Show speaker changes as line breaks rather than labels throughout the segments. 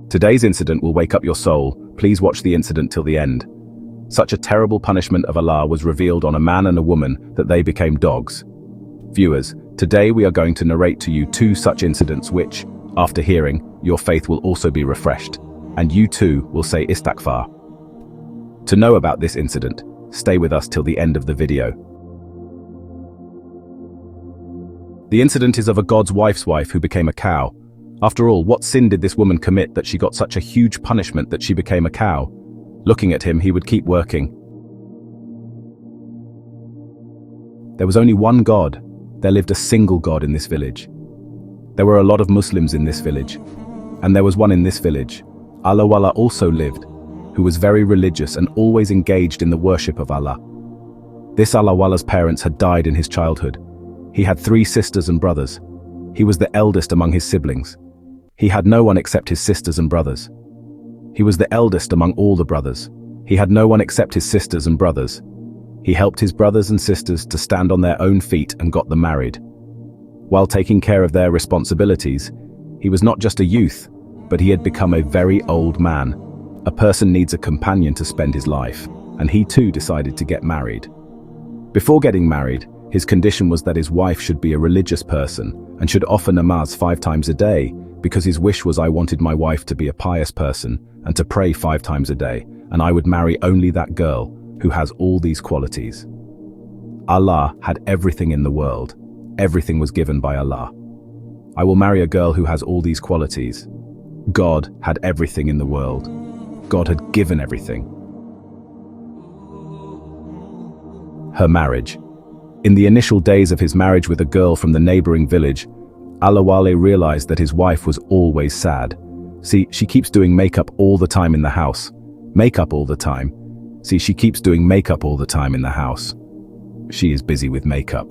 Today's incident will wake up your soul. Please watch the incident till the end. Such a terrible punishment of Allah was revealed on a man and a woman that they became dogs. Viewers, today we are going to narrate to you two such incidents which, after hearing, your faith will also be refreshed, and you too will say istighfar. To know about this incident, stay with us till the end of the video. The incident is of a God's wife's wife who became a cow. After all, what sin did this woman commit that she got such a huge punishment that she became a cow? Looking at him, he would keep working. There was only one God. There lived a single God in this village. There were a lot of Muslims in this village, and there was one in this village. Allah also lived, who was very religious and always engaged in the worship of Allah. This Allah's parents had died in his childhood. He had 3 sisters and brothers. He was the eldest among his siblings. He had no one except his sisters and brothers. He was the eldest among all the brothers. He had no one except his sisters and brothers. He helped his brothers and sisters to stand on their own feet and got them married. While taking care of their responsibilities, he was not just a youth, but he had become a very old man. A person needs a companion to spend his life, and he too decided to get married. Before getting married, his condition was that his wife should be a religious person and should offer namaz 5 times a day, because his wish was, I wanted my wife to be a pious person and to pray 5 times a day, and I would marry only that girl who has all these qualities. Allah had everything in the world. Everything was given by Allah. I will marry a girl who has all these qualities. God had everything in the world. God had given everything. Her marriage. In the initial days of his marriage with a girl from the neighboring village, Allah realized that his wife was always sad. See, she keeps doing makeup all the time in the house. Makeup all the time. See, she keeps doing makeup all the time in the house. She is busy with makeup.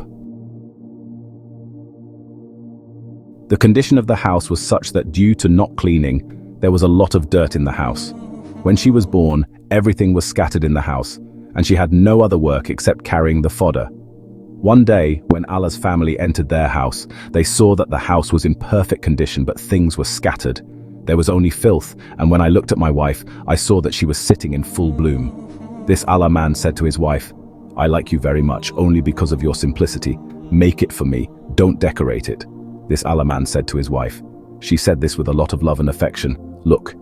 The condition of the house was such that due to not cleaning, there was a lot of dirt in the house. When she was born, everything was scattered in the house, and she had no other work except carrying the fodder. One day, when Allah's family entered their house, they saw that the house was in perfect condition, but things were scattered. There was only filth, and when I looked at my wife, I saw that she was sitting in full bloom. This Allah man said to his wife, I like you very much, only because of your simplicity. Make it for me, don't decorate it. This Allah man said to his wife. She said this with a lot of love and affection. Look,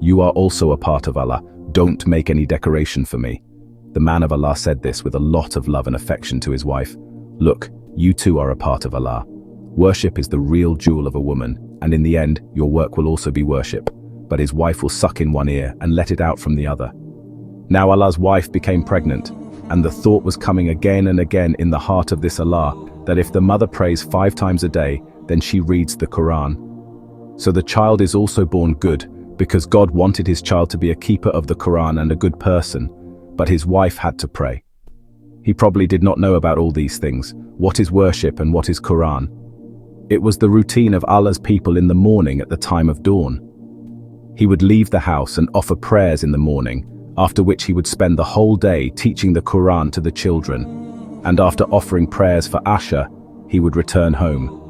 you are also a part of Allah, don't make any decoration for me. The man of Allah said this with a lot of love and affection to his wife. Look, you too are a part of Allah. Worship is the real jewel of a woman, and in the end, your work will also be worship. But his wife will suck in one ear and let it out from the other. Now Allah's wife became pregnant, and the thought was coming again and again in the heart of this Allah, that if the mother prays 5 times a day, then she reads the Quran. So the child is also born good, because God wanted his child to be a keeper of the Quran and a good person, but his wife had to pray. He probably did not know about all these things. What is worship and what is Quran? It was the routine of Allah's people in the morning at the time of dawn. He would leave the house and offer prayers in the morning, after which he would spend the whole day teaching the Quran to the children, and after offering prayers for Asha, he would return home.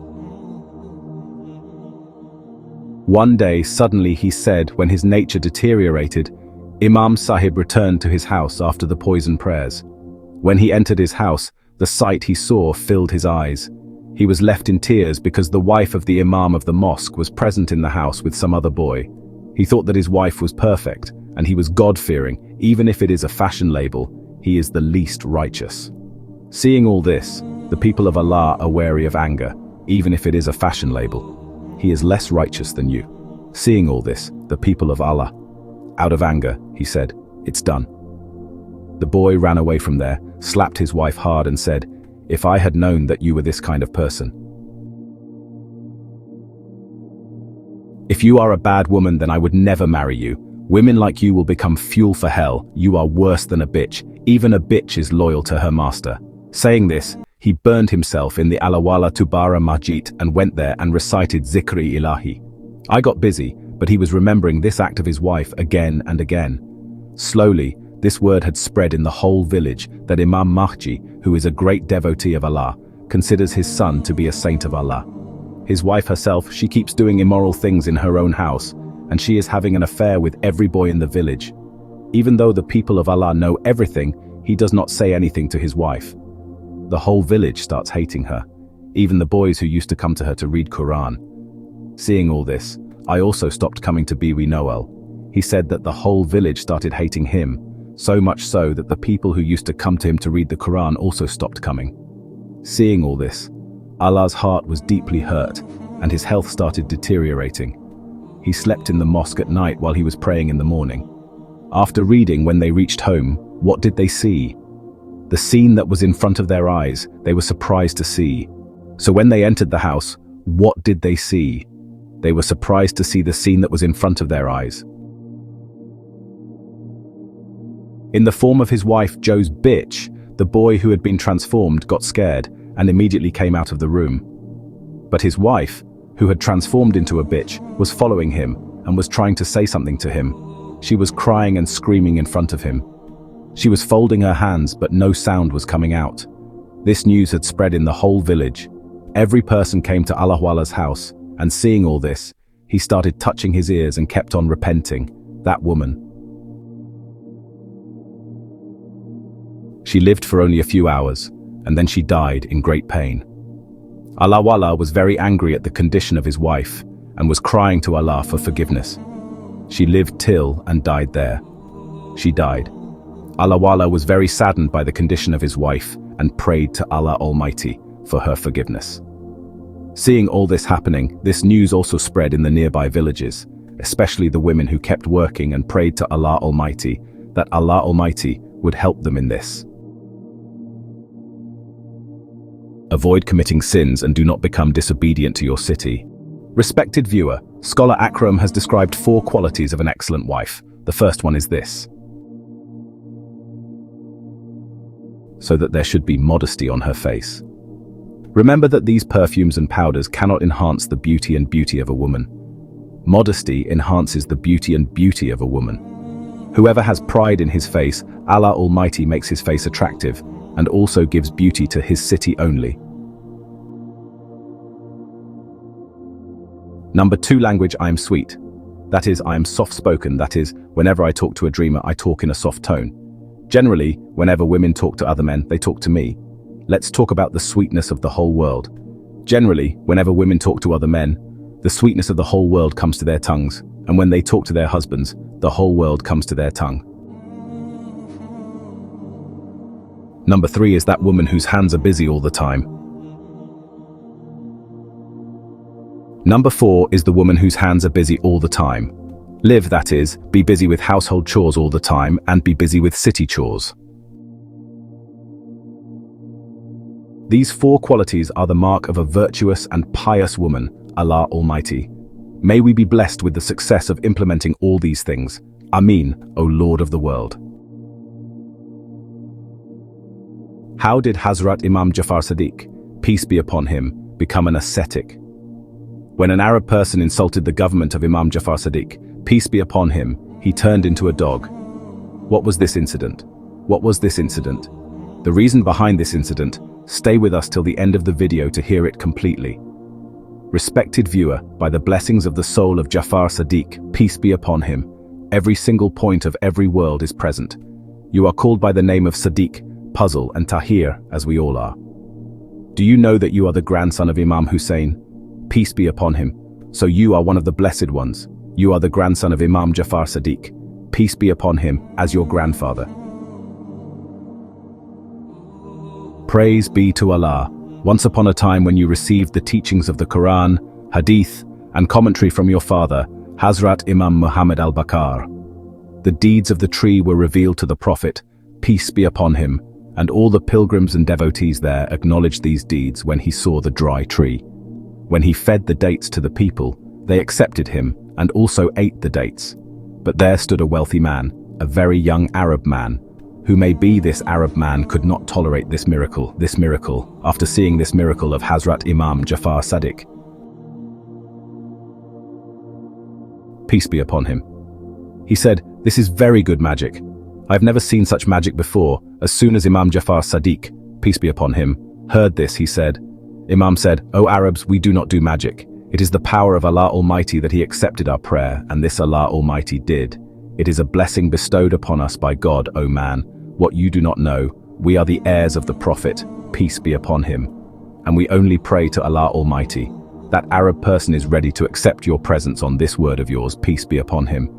One day, suddenly he said, when his nature deteriorated, Imam Sahib returned to his house after the poison prayers. When he entered his house, the sight he saw filled his eyes. He was left in tears because the wife of the Imam of the mosque was present in the house with some other boy. He thought that his wife was perfect, and he was God-fearing. Even if it is a fashion label, he is the least righteous. Seeing all this, the people of Allah are wary of anger, even if it is a fashion label. He is less righteous than you. Seeing all this, the people of Allah, out of anger, he said, it's done. The boy ran away from there, slapped his wife hard and said, if I had known that you were this kind of person. If you are a bad woman, then I would never marry you. Women like you will become fuel for hell. You are worse than a bitch. Even a bitch is loyal to her master. Saying this, he burned himself in the Alawala Tubara Masjid and went there and recited Zikri Ilahi. I got busy, but he was remembering this act of his wife again and again. Slowly, this word had spread in the whole village that Imam Mahdi, who is a great devotee of Allah, considers his son to be a saint of Allah. His wife herself, she keeps doing immoral things in her own house, and she is having an affair with every boy in the village. Even though the people of Allah know everything, he does not say anything to his wife. The whole village starts hating her, even the boys who used to come to her to read Quran. Seeing all this, I also stopped coming to Biwi Noel. He said that the whole village started hating him, so much so that the people who used to come to him to read the Quran also stopped coming. Seeing all this, Allah's heart was deeply hurt, and his health started deteriorating. He slept in the mosque at night while he was praying in the morning. After reading, when they reached home, what did they see? The scene that was in front of their eyes, they were surprised to see. So when they entered the house, what did they see? They were surprised to see the scene that was in front of their eyes. In the form of his wife Joe's bitch, the boy who had been transformed got scared and immediately came out of the room. But his wife, who had transformed into a bitch, was following him and was trying to say something to him. She was crying and screaming in front of him. She was folding her hands, but no sound was coming out. This news had spread in the whole village. Every person came to Allah's house, and seeing all this, he started touching his ears and kept on repenting. That woman. She lived for only a few hours, and then she died in great pain. Allah was very angry at the condition of his wife, and was crying to Allah for forgiveness. She lived till and died there. She died. Allah was very saddened by the condition of his wife, and prayed to Allah Almighty for her forgiveness. Seeing all this happening, this news also spread in the nearby villages, especially the women who kept working and prayed to Allah Almighty, that Allah Almighty would help them in this. Avoid committing sins and do not become disobedient to your city. Respected viewer, scholar Akram has described 4 qualities of an excellent wife. The first one is this: so that there should be modesty on her face. Remember that these perfumes and powders cannot enhance the beauty and beauty of a woman. Modesty enhances the beauty and beauty of a woman. Whoever has pride in his face, Allah Almighty makes his face attractive, and also gives beauty to his city only. Number 2 language, I am sweet. That is, I am soft-spoken. That is, whenever I talk to a dreamer, I talk in a soft tone. Generally, whenever women talk to other men, they talk to me. Let's talk about the sweetness of the whole world. Generally, whenever women talk to other men, the sweetness of the whole world comes to their tongues, and when they talk to their husbands, the whole world comes to their tongue. Number 3 is that woman whose hands are busy all the time. Number 4 is the woman whose hands are busy all the time. Live, that is, be busy with household chores all the time and be busy with city chores. These 4 qualities are the mark of a virtuous and pious woman, Allah Almighty. May we be blessed with the success of implementing all these things. Ameen, O Lord of the world. How did Hazrat Imam Jafar Sadiq, peace be upon him, become an ascetic? When an Arab person insulted the government of Imam Jafar Sadiq, peace be upon him, he turned into a dog. What was this incident? What was this incident? The reason behind this incident, stay with us till the end of the video to hear it completely. Respected viewer, by the blessings of the soul of Jafar Sadiq, peace be upon him, every single point of every world is present. You are called by the name of Sadiq, Puzzle, and Tahir, as we all are. Do you know that you are the grandson of Imam Hussein? Peace be upon him. So you are one of the blessed ones. You are the grandson of Imam Jafar Sadiq. Peace be upon him, as your grandfather. Praise be to Allah. Once upon a time when you received the teachings of the Quran, Hadith, and commentary from your father, Hazrat Imam Muhammad al-Bakar. The deeds of the tree were revealed to the Prophet, peace be upon him, and all the pilgrims and devotees there acknowledged these deeds when he saw the dry tree. When he fed the dates to the people, they accepted him and also ate the dates. But there stood a wealthy man, a very young Arab man. Who may be this Arab man could not tolerate this miracle, after seeing this miracle of Hazrat Imam Jafar Sadiq. Peace be upon him. He said, "This is very good magic. I've never seen such magic before." As soon as Imam Jafar Sadiq, peace be upon him, heard this, he said, Imam said, "O Arabs, we do not do magic. It is the power of Allah Almighty that He accepted our prayer, and this Allah Almighty did. It is a blessing bestowed upon us by God, O man. What you do not know, we are the heirs of the Prophet, peace be upon him. And we only pray to Allah Almighty. That Arab person is ready to accept your presence on this word of yours, peace be upon him.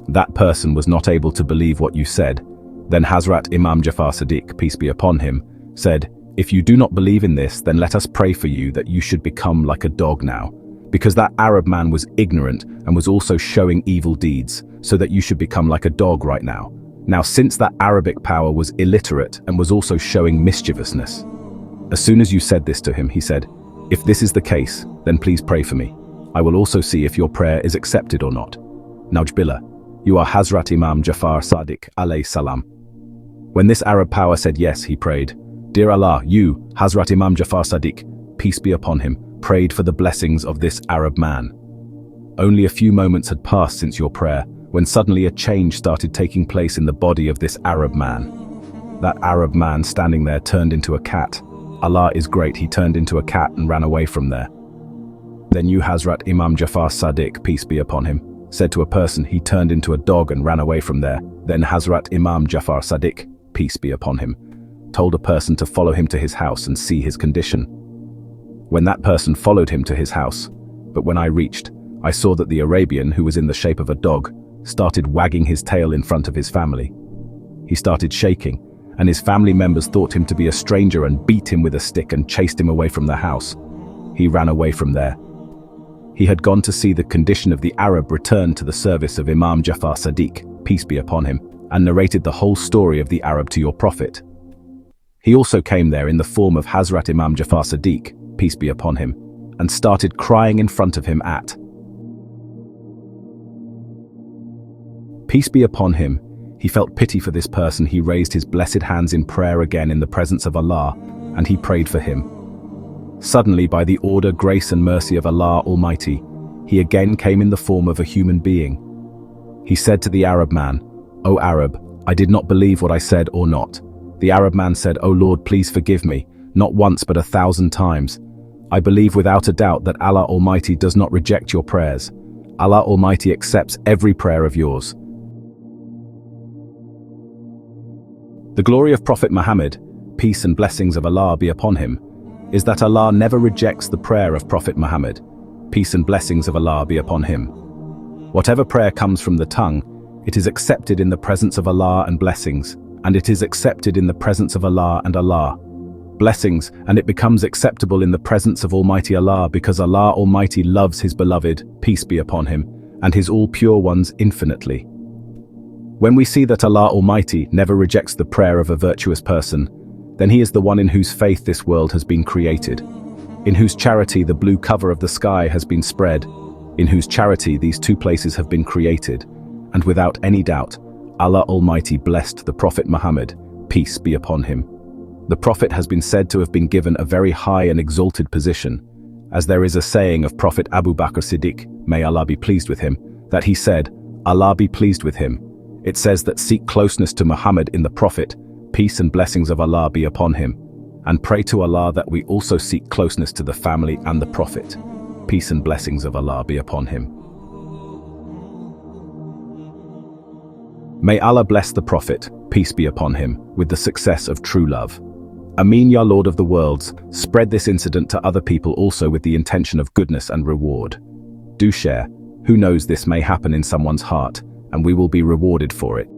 That person was not able to believe what you said. Then Hazrat Imam Jafar Sadiq, peace be upon him, said, if you do not believe in this, then let us pray for you that you should become like a dog now. Because that Arab man was ignorant and was also showing evil deeds, so that you should become like a dog right now. Now since that Arabic power was illiterate and was also showing mischievousness. As soon as you said this to him, he said, if this is the case, then please pray for me. I will also see if your prayer is accepted or not. Naujbillah, you are Hazrat Imam Jafar Sadiq alayhi salam. When this Arab power said yes, he prayed, Dear Allah, you, Hazrat Imam Jafar Sadiq, peace be upon him, prayed for the blessings of this Arab man. Only a few moments had passed since your prayer, when suddenly a change started taking place in the body of this Arab man. That Arab man standing there turned into a cat. Allah is great, he turned into a cat and ran away from there. Then you, Hazrat Imam Jafar Sadiq, peace be upon him, said to a person, he turned into a dog and ran away from there. Then Hazrat Imam Jafar Sadiq, peace be upon him, told a person to follow him to his house and see his condition. When that person followed him to his house, but when I reached, I saw that the Arabian, who was in the shape of a dog, started wagging his tail in front of his family. He started shaking, and his family members thought him to be a stranger and beat him with a stick and chased him away from the house. He ran away from there. He had gone to see the condition of the Arab return to the service of Imam Jafar Sadiq, peace be upon him, and narrated the whole story of the Arab to your Prophet. He also came there in the form of Hazrat Imam Jafar Sadiq, peace be upon him, and started crying in front of him at peace be upon him. He felt pity for this person. He raised his blessed hands in prayer again in the presence of Allah, and he prayed for him. Suddenly, by the order, grace and mercy of Allah Almighty, he again came in the form of a human being. He said to the Arab man, O Arab, I did not believe what I said or not. The Arab man said, O Lord, please forgive me, not once but 1,000 times. I believe without a doubt that Allah Almighty does not reject your prayers. Allah Almighty accepts every prayer of yours. The glory of Prophet Muhammad, peace and blessings of Allah be upon him, is that Allah never rejects the prayer of Prophet Muhammad, peace and blessings of Allah be upon him. Whatever prayer comes from the tongue, it is accepted in the presence of Allah and blessings, and it is accepted in the presence of Allah and Allah. Blessings, and it becomes acceptable in the presence of Almighty Allah because Allah Almighty loves His beloved, peace be upon him, and His all pure ones infinitely. When we see that Allah Almighty never rejects the prayer of a virtuous person, then He is the one in whose faith this world has been created, in whose charity the blue cover of the sky has been spread, in whose charity these two places have been created, and without any doubt, Allah Almighty blessed the Prophet Muhammad, peace be upon him. The Prophet has been said to have been given a very high and exalted position, as there is a saying of Prophet Abu Bakr Siddiq, may Allah be pleased with him, that he said, Allah be pleased with him. It says that seek closeness to Muhammad in the Prophet, peace and blessings of Allah be upon him, and pray to Allah that we also seek closeness to the family and the Prophet, peace and blessings of Allah be upon him. May Allah bless the Prophet, peace be upon him, with the success of true love. Ameen, Ya Lord of the worlds, spread this incident to other people also with the intention of goodness and reward. Do share. Who knows, this may happen in someone's heart, and we will be rewarded for it.